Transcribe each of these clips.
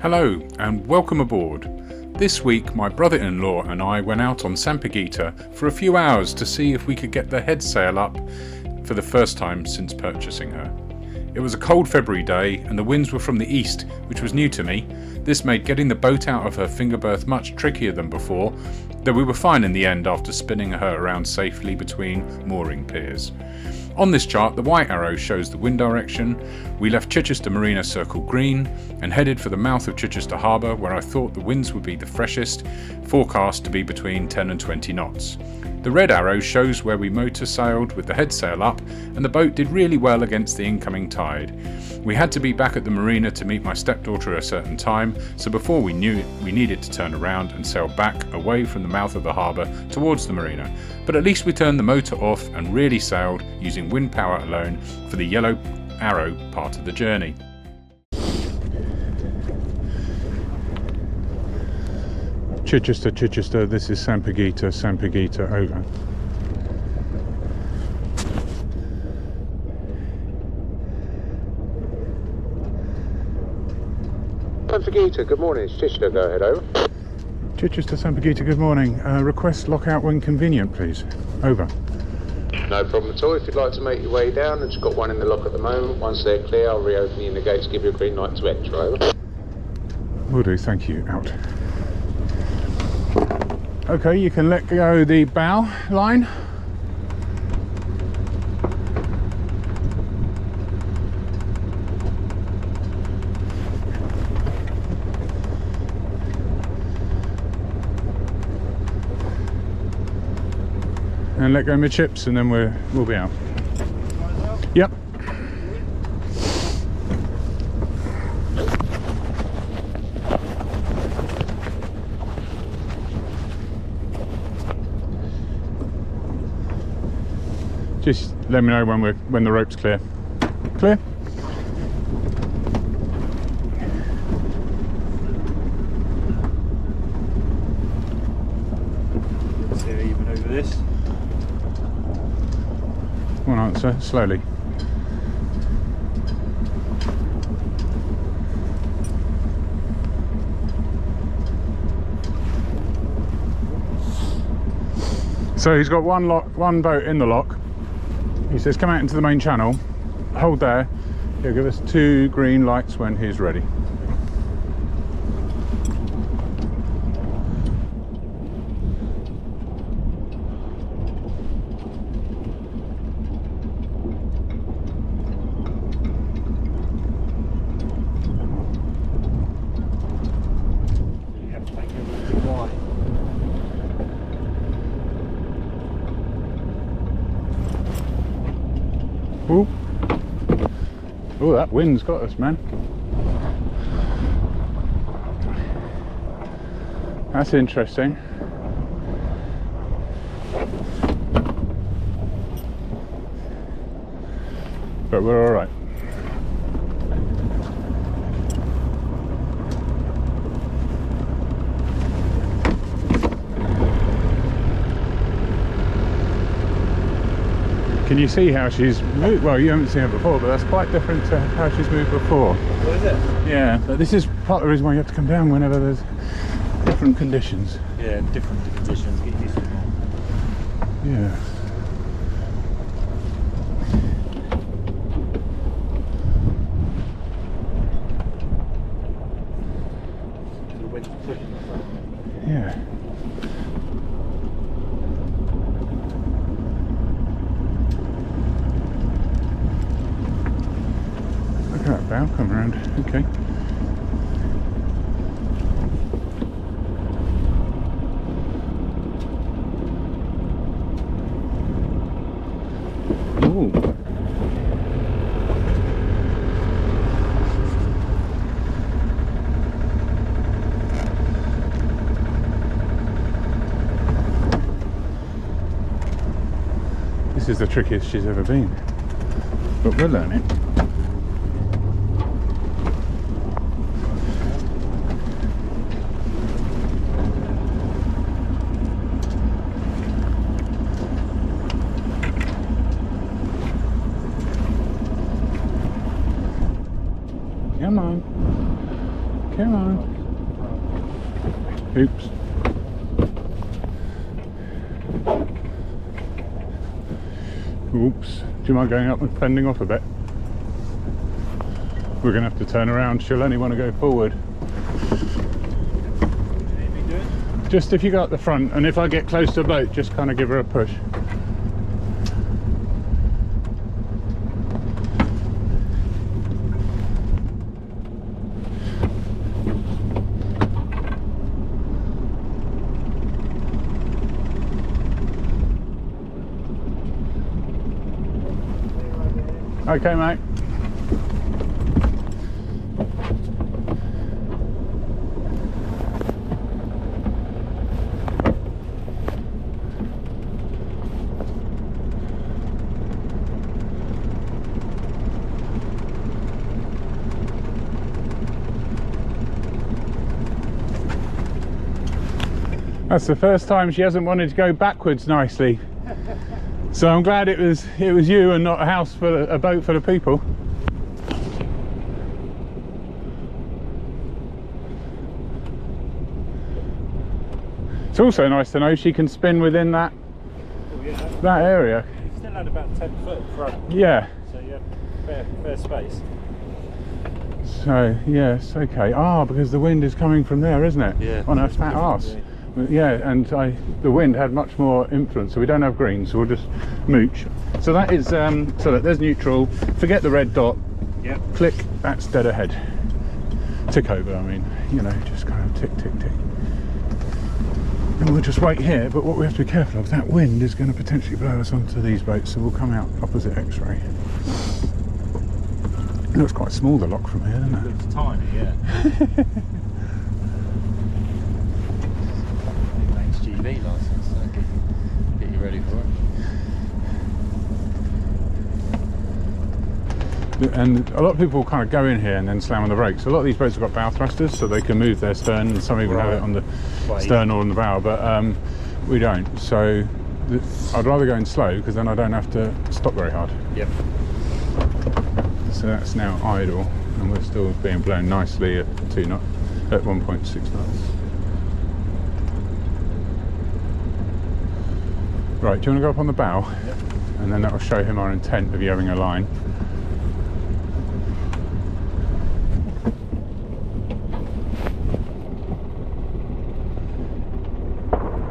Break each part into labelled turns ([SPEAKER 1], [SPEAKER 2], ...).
[SPEAKER 1] Hello and welcome aboard. This week my brother-in-law and I went out on Sampaguita for a few hours to see if we could get the head sail up for the first time since purchasing her. It was a cold February day and the winds were from the east, which was new to me. This made getting the boat out of her finger berth much trickier than before, though we were fine in the end after spinning her around safely between mooring piers. On this chart, the white arrow shows the wind direction. We left Chichester Marina circled green and headed for the mouth of Chichester Harbour, where I thought the winds would be the freshest, forecast to be between 10 and 20 knots. The red arrow shows where we motor sailed with the head sail up, and the boat did really well against the incoming tide. We had to be back at the marina to meet my stepdaughter at a certain time, so before we knew it, we needed to turn around and sail back away from the mouth of the harbour towards the marina. But at least we turned the motor off and really sailed using wind power alone for the yellow arrow part of the journey. Chichester, this is Sampaguita, over.
[SPEAKER 2] Sampaguita, good morning, it's Chichester, go ahead, over.
[SPEAKER 1] Chichester, Sampaguita, good morning. Request lockout when convenient, please. Over.
[SPEAKER 2] No problem at all. If you'd like to make your way down, I've just got one in the lock at the moment. Once they're clear, I'll reopen you in the gates, give you a green light to enter, over.
[SPEAKER 1] Will do, thank you. Out. Okay, you can let go the bow line. And let go midships, and then we'll be out. Yep. Just let me know when the rope's clear. Clear?
[SPEAKER 3] So even over this.
[SPEAKER 1] One answer, slowly. So he's got one boat in the lock. He says come out into the main channel, hold there, he'll give us 2 green lights when he's ready.
[SPEAKER 3] You have to make everything wide.
[SPEAKER 1] Ooh. Oh, that wind's got us, man. That's interesting. But we're all right. Can you see how she's moved? Well, you haven't seen her before, but that's quite different to how she's moved before.
[SPEAKER 3] What is it?
[SPEAKER 1] Yeah, but this is part of the reason why you have to come down whenever there's different conditions.
[SPEAKER 3] Yeah, different conditions. Get used to them.
[SPEAKER 1] Yeah.
[SPEAKER 3] The wind's pushing the front.
[SPEAKER 1] Yeah. Look at that bow come around. Okay. Ooh. This is the trickiest she's ever been, but we're learning. Come on. Come on. Oops. Oops. Do you mind going up and fending off a bit? We're going to have to turn around. She'll only want to go forward. Just if you go up the front, and if I get close to the boat, just kind of give her a push. Okay, mate. That's the first time she hasn't wanted to go backwards nicely. So I'm glad it was you and not a boat full of people. It's also nice to know she can spin within that that area.
[SPEAKER 3] You still had about 10 foot front.
[SPEAKER 1] Yeah.
[SPEAKER 3] So you have fair space.
[SPEAKER 1] So yes, okay. Ah, because the wind is coming from there, isn't it?
[SPEAKER 3] Yeah.
[SPEAKER 1] On her fat arse. Yeah, and the wind had much more influence, so we don't have green, so we'll just mooch. So that is, so that there's neutral, forget the red dot,
[SPEAKER 3] Yep.
[SPEAKER 1] click, that's dead ahead. Tick over, I mean, you know, just kind of tick, tick, tick. And we'll just wait here, but what we have to be careful of, that wind is going to potentially blow us onto these boats, so we'll come out opposite X-ray. It looks quite small, the lock from here, doesn't it?
[SPEAKER 3] It looks tiny, yeah. HGV license, so get you ready for it.
[SPEAKER 1] And a lot of people kind of go in here and then slam on the brakes. A lot of these boats have got bow thrusters, so they can move their stern, and some even have it on the stern or on the bow, but we don't. So I'd rather go in slow, because then I don't have to stop very hard.
[SPEAKER 3] Yep.
[SPEAKER 1] So that's now idle, and we're still being blown nicely at 2 knots, at 1.6 knots. Right, do you want to go up on the bow?
[SPEAKER 3] Yep.
[SPEAKER 1] And then that will show him our intent of you having a line.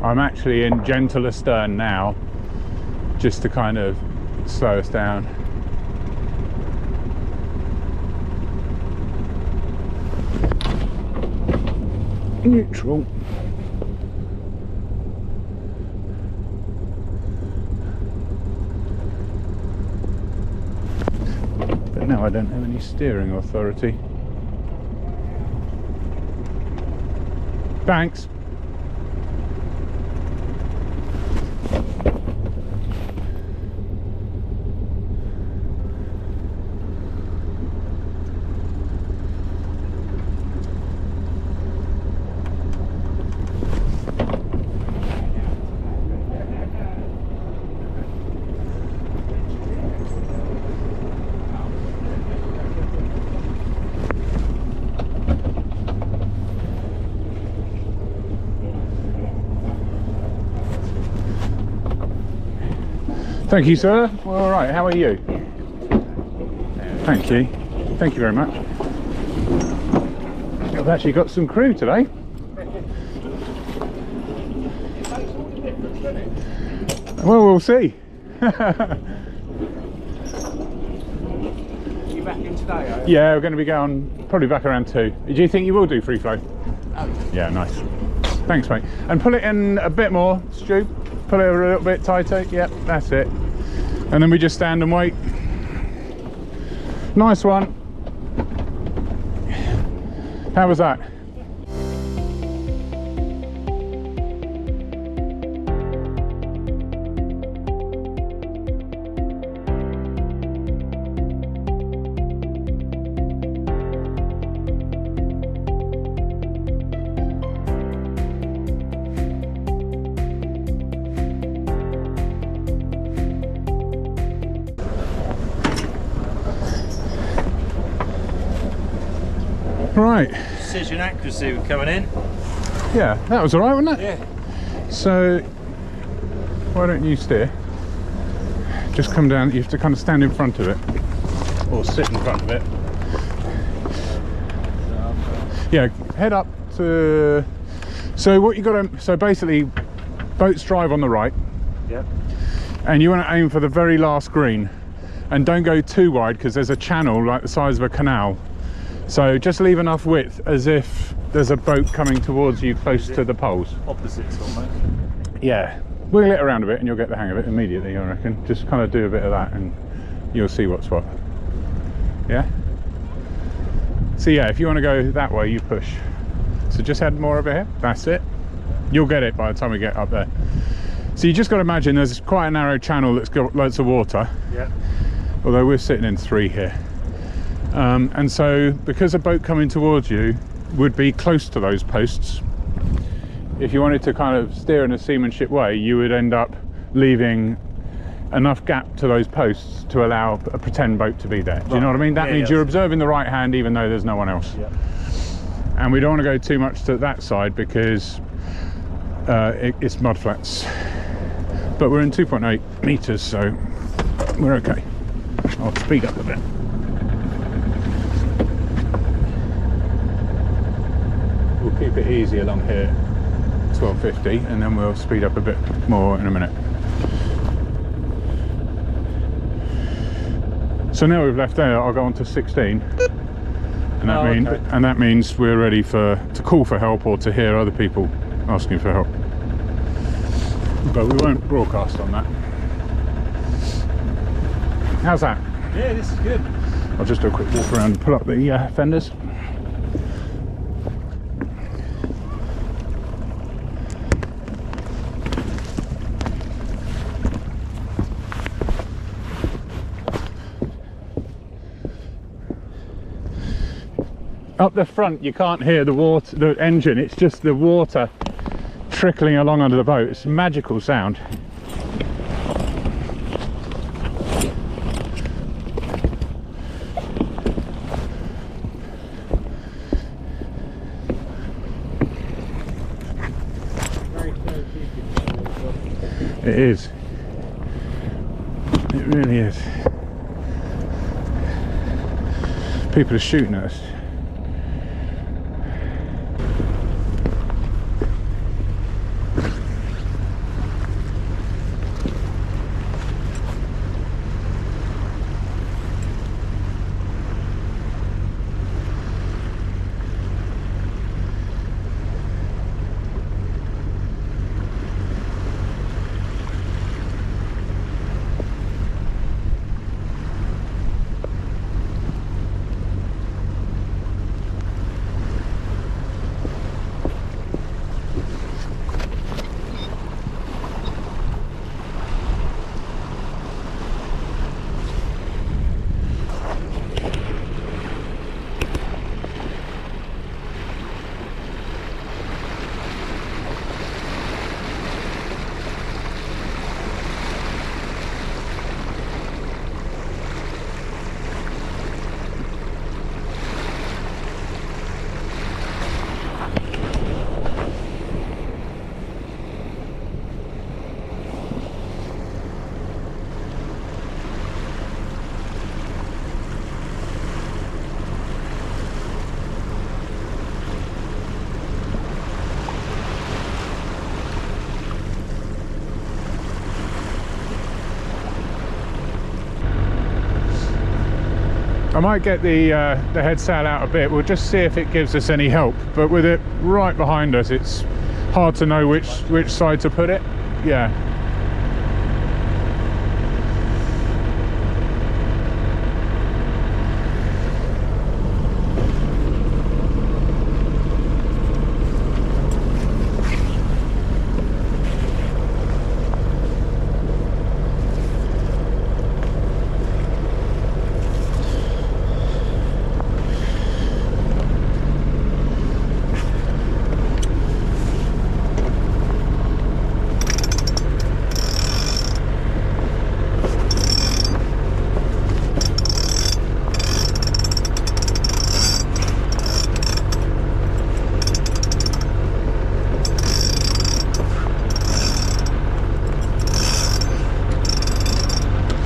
[SPEAKER 1] I'm actually in gentle astern now, just to kind of slow us down. Neutral. But now I don't have any steering authority. Thanks. Thank you, sir. Well, all right, how are you? Thank you. Thank you very much. I've actually got some crew today. Well, we'll see.
[SPEAKER 3] You back in today,
[SPEAKER 1] Yeah, we're going to be going probably back around 2. Do you think you will do free flow?
[SPEAKER 3] Oh.
[SPEAKER 1] Yeah, nice. Thanks, mate. And pull it in a bit more, Stu. Pull it a little bit tighter. Yep, that's it. And then we just stand and wait. Nice one. How was that? Right.
[SPEAKER 3] Precision accuracy were coming in.
[SPEAKER 1] Yeah, that was alright, wasn't it?
[SPEAKER 3] Yeah.
[SPEAKER 1] So, why don't you steer? Just come down, you have to kind of stand in front of it. Or sit in front of it. Yeah, head up to... So what you got to... So basically, boats drive on the right.
[SPEAKER 3] Yep.
[SPEAKER 1] And you want to aim for the very last green. And don't go too wide because there's a channel like the size of a canal. So just leave enough width as if there's a boat coming towards you close to the poles.
[SPEAKER 3] Opposites almost.
[SPEAKER 1] Yeah, wiggle it around a bit and you'll get the hang of it immediately, I reckon. Just kind of do a bit of that and you'll see what's what. Yeah? So yeah, if you want to go that way, you push. So just head more over here, that's it. You'll get it by the time we get up there. So you just got to imagine there's quite a narrow channel that's got loads of water.
[SPEAKER 3] Yeah.
[SPEAKER 1] Although we're sitting in 3 here. And so because a boat coming towards you would be close to those posts, if you wanted to kind of steer in a seamanship way, you would end up leaving enough gap to those posts to allow a pretend boat to be there. Do you know what I mean? That means you're observing the right hand even though there's no one else.
[SPEAKER 3] Yeah.
[SPEAKER 1] And we don't want to go too much to that side because it's mudflats. But we're in 2.8 meters, so we're okay. I'll speed up a bit. We'll keep it easy along here, 1250, and then we'll speed up a bit more in a minute. So now we've left there, I'll go on to 16, and that means we're ready to call for help or to hear other people asking for help. But we won't broadcast on that. How's that?
[SPEAKER 3] Yeah, this is good.
[SPEAKER 1] I'll just do a quick walk around and pull up the fenders. Up the front you can't hear the water, the engine, it's just the water trickling along under the boat. It's a magical sound. It is. It really is. People are shooting at us. I might get the head sail out a bit. We'll just see if it gives us any help. But with it right behind us, it's hard to know which side to put it. Yeah.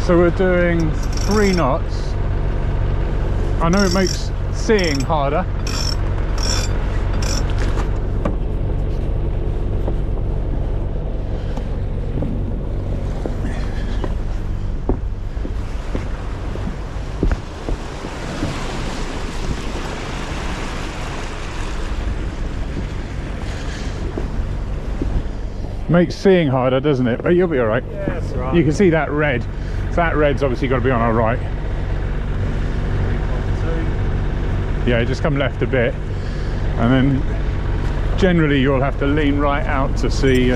[SPEAKER 1] So we're doing 3 knots. I know it makes seeing harder. Makes seeing harder, doesn't it? But you'll be all right.
[SPEAKER 3] Yeah, that's right.
[SPEAKER 1] You can see that red. So that red's obviously got to be on our right.
[SPEAKER 3] 3.2.
[SPEAKER 1] Yeah, just come left a bit, and then generally you'll have to lean right out to see.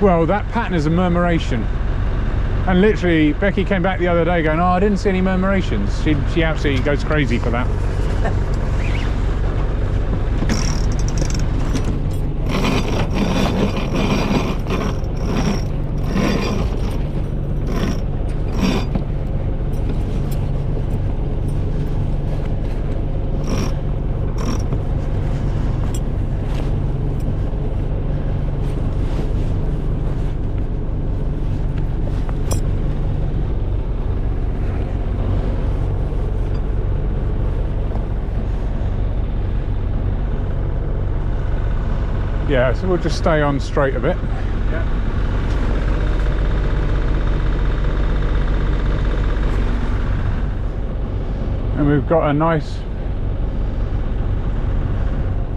[SPEAKER 1] Well, that pattern is a murmuration. And literally, Becky came back the other day going, oh, I didn't see any murmurations. She absolutely goes crazy for that. Yeah, so we'll just stay on straight a bit.
[SPEAKER 3] Yeah.
[SPEAKER 1] And we've got a nice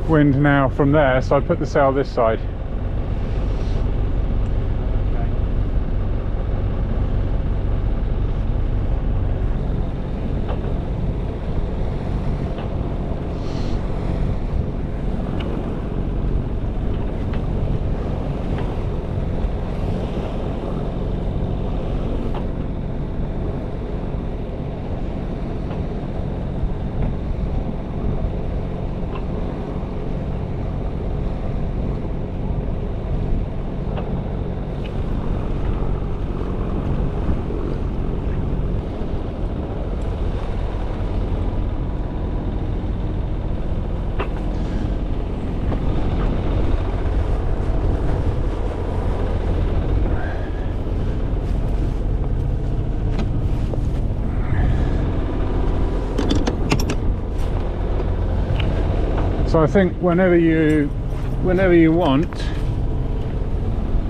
[SPEAKER 1] wind now from there, so I put the sail this side.
[SPEAKER 3] Okay.
[SPEAKER 1] So I think whenever you want,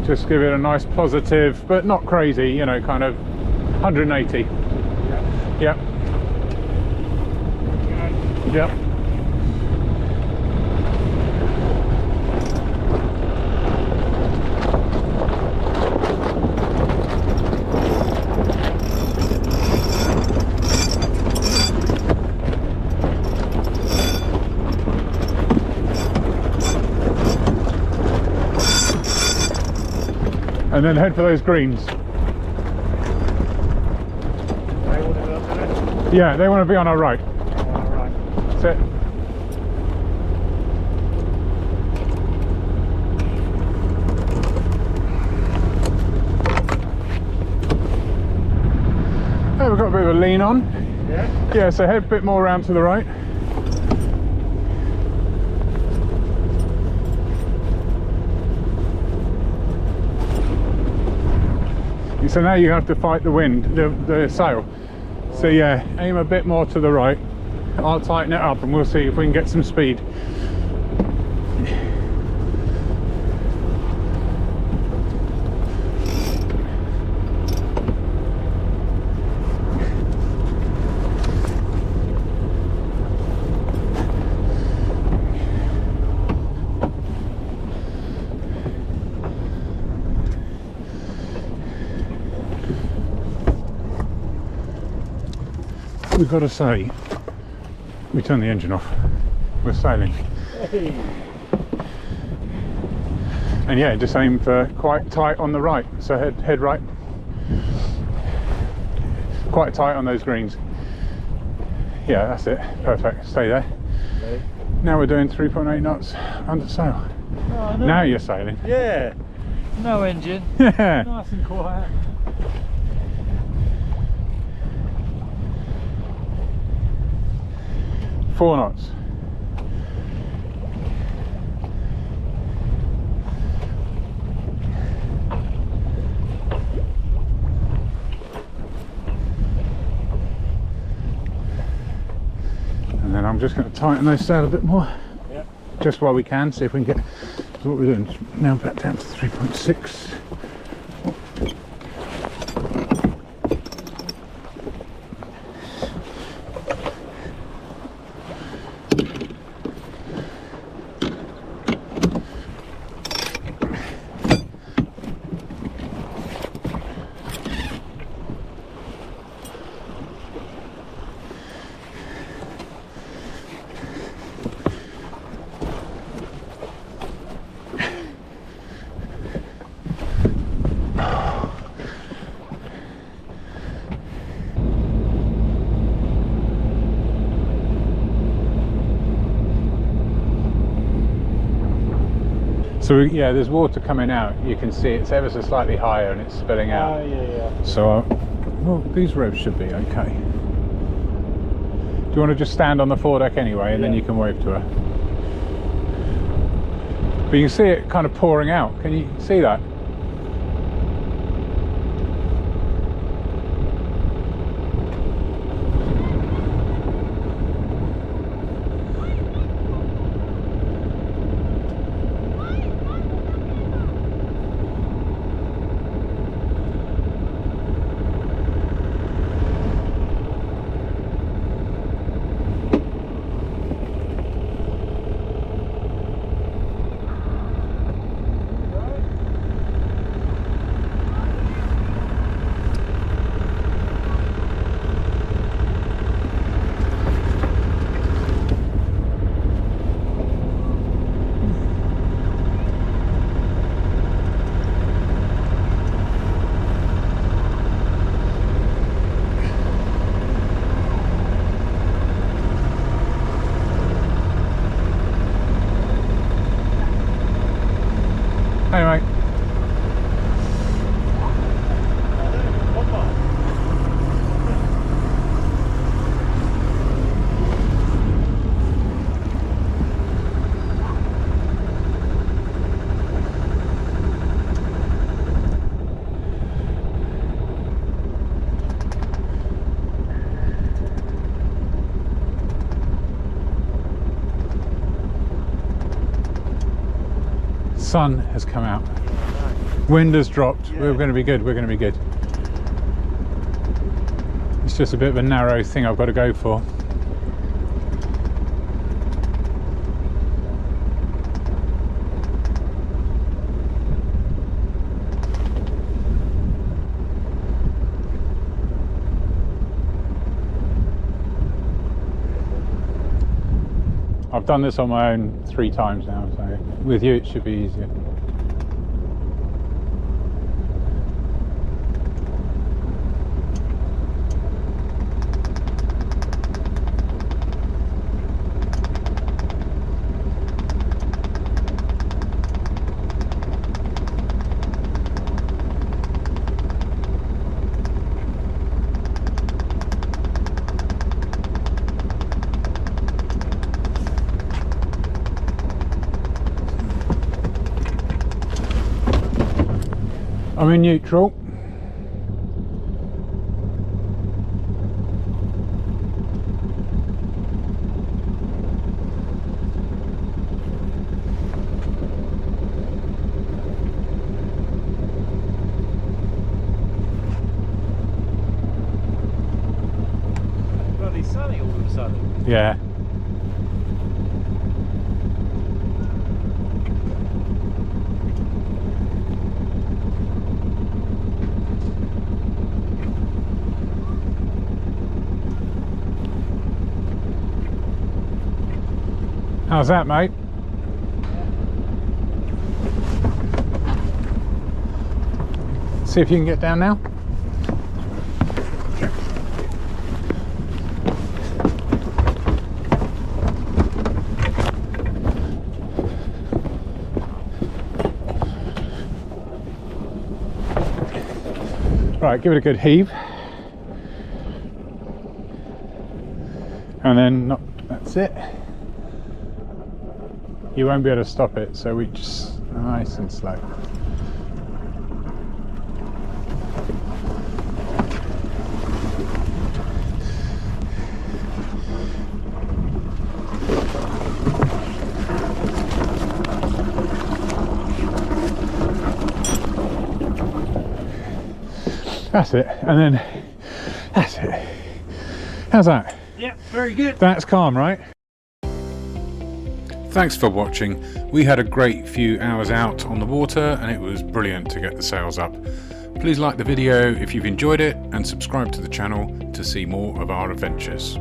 [SPEAKER 1] just give it a nice positive, but not crazy, you know, kind of 180.
[SPEAKER 3] Yeah.
[SPEAKER 1] Yep.
[SPEAKER 3] Okay.
[SPEAKER 1] Yep. And then head for those greens.
[SPEAKER 3] They want to go up there?
[SPEAKER 1] Yeah, they want to be on our right.
[SPEAKER 3] All right.
[SPEAKER 1] That's it. Oh, we've got a bit of a lean on.
[SPEAKER 3] Yeah.
[SPEAKER 1] Yeah, so head a bit more around to the right. So now you have to fight the wind, the sail. So yeah, aim a bit more to the right. I'll tighten it up and we'll see if we can get some speed. We've got to say, we turn the engine off, we're sailing.
[SPEAKER 3] Hey.
[SPEAKER 1] And yeah, just aim for quite tight on the right, so head right. Quite tight on those greens. Yeah, that's it, perfect, stay there.
[SPEAKER 3] Okay.
[SPEAKER 1] Now we're doing 3.8 knots under sail.
[SPEAKER 3] Oh, no.
[SPEAKER 1] Now you're sailing.
[SPEAKER 3] Yeah. No engine.
[SPEAKER 1] Yeah.
[SPEAKER 3] Nice and quiet.
[SPEAKER 1] Four knots. And then I'm just going to tighten those sail a bit more.
[SPEAKER 3] Yep.
[SPEAKER 1] Just while we can, see if we can get. So what we're doing is now back down to 3.6. So yeah, there's water coming out. You can see it's ever so slightly higher and it's spilling out.
[SPEAKER 3] Oh, yeah.
[SPEAKER 1] So, well, these ropes should be okay. Do you want to just stand on the foredeck anyway, and then
[SPEAKER 3] Yeah.
[SPEAKER 1] you can wave to her? But you can see it kind of pouring out. Can you see that? Anyway. Sun has come out. Wind has dropped.
[SPEAKER 3] Yeah.
[SPEAKER 1] We're going to be good. We're going to be good. It's just a bit of a narrow thing I've got to go for. I've done this on my own 3 times now, so with you it should be easier. I'm in neutral.
[SPEAKER 3] Bloody sunny all of a sudden.
[SPEAKER 1] Yeah. How's that, mate? See if you can get down now. Right, give it a good heave. And then, that's it. You won't be able to stop it, so we just nice and slow. That's it, and then that's it. How's that?
[SPEAKER 3] Yeah, very good.
[SPEAKER 1] That's calm, right? Thanks for watching. We had a great few hours out on the water and it was brilliant to get the sails up. Please like the video if you've enjoyed it and subscribe to the channel to see more of our adventures.